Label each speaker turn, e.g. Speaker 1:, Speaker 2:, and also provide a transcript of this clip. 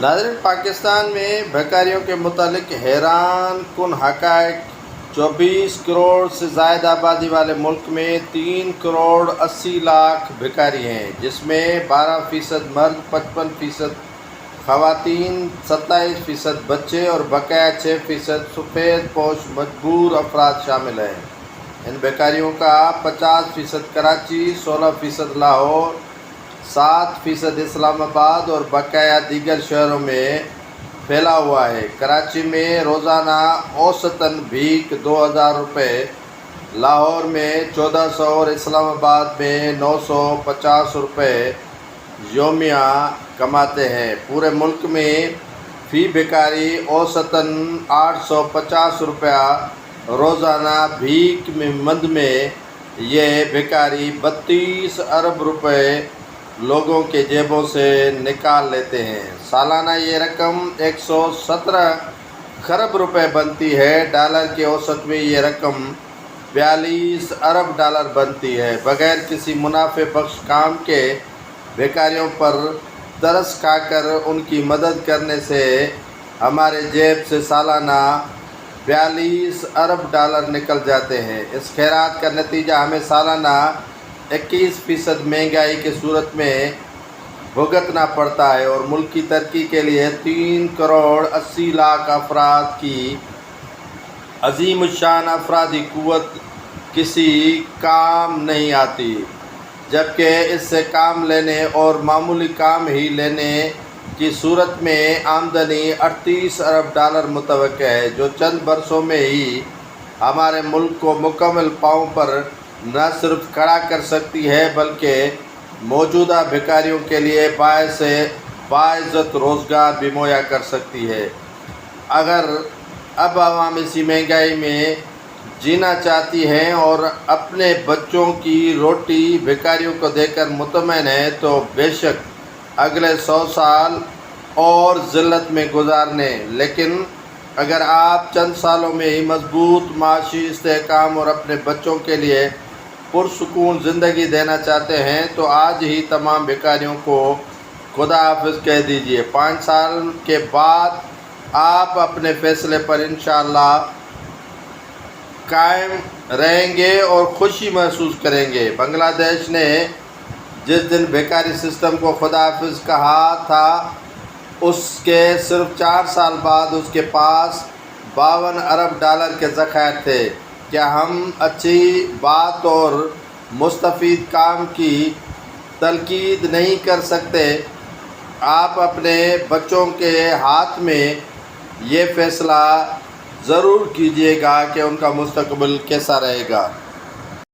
Speaker 1: ناظرین، پاکستان میں بھکاریوں کے متعلق حیران کن حقائق 24 کروڑ سے زائد آبادی والے ملک میں 3 کروڑ 80 لاکھ بھکاری ہیں، جس میں 12% مرد، 55% خواتین، 27% بچے اور بقیہ 6% سفید پوش مجبور افراد شامل ہیں۔ ان بھکاریوں کا 50% کراچی، 16% لاہور، 7% اسلام آباد اور بقیہ دیگر شہروں میں پھیلا ہوا ہے۔ کراچی میں روزانہ اوسطاً بھیک 2000 روپے، لاہور میں 1400 اور اسلام آباد میں 950 روپے یومیہ کماتے ہیں۔ پورے ملک میں فی بھکاری اوسطاً 850 روپیہ روزانہ بھیک مند میں یہ بھکاری 32 ارب روپے لوگوں کے جیبوں سے نکال لیتے ہیں۔ سالانہ یہ رقم 117 خرب روپے بنتی ہے۔ ڈالر کے اوسط میں یہ رقم 42 ارب ڈالر بنتی ہے۔ بغیر کسی منافع بخش کام کے بھکاریوں پر ترس کھا کر ان کی مدد کرنے سے ہمارے جیب سے سالانہ 42 ارب ڈالر نکل جاتے ہیں۔ اس خیرات کا نتیجہ ہمیں سالانہ 21% مہنگائی کی صورت میں بھگتنا پڑتا ہے اور ملک کی ترقی کے لیے 3 کروڑ 80 لاکھ افراد کی عظیم الشان افرادی قوت کسی کام نہیں آتی، جبکہ اس سے کام لینے اور معمولی کام ہی لینے کی صورت میں آمدنی 38 ارب ڈالر متوقع ہے، جو چند برسوں میں ہی ہمارے ملک کو مکمل پاؤں پر نہ صرف کھڑا کر سکتی ہے بلکہ موجودہ بھکاریوں کے لیے باعزت روزگار بھی مہیا کر سکتی ہے۔ اگر اب عوام اسی مہنگائی میں جینا چاہتی ہیں اور اپنے بچوں کی روٹی بھکاریوں کو دے کر مطمئن ہے تو بے شک اگلے 100 سال اور ذلت میں گزارنے، لیکن اگر آپ چند سالوں میں ہی مضبوط معاشی استحکام اور اپنے بچوں کے لیے پرسکون زندگی دینا چاہتے ہیں تو آج ہی تمام بھکاریوں کو خدا حافظ کہہ دیجئے۔ 5 سال کے بعد آپ اپنے فیصلے پر انشاءاللہ قائم رہیں گے اور خوشی محسوس کریں گے۔ بنگلہ دیش نے جس دن بھکاری سسٹم کو خدا حافظ کہا تھا، اس کے صرف 4 سال بعد اس کے پاس 52 ارب ڈالر کے ذخائر تھے۔ کیا ہم اچھی بات اور مستفید کام کی تلقین نہیں کر سکتے؟ آپ اپنے بچوں کے ہاتھ میں یہ فیصلہ ضرور کیجیے گا کہ ان کا مستقبل کیسا رہے گا۔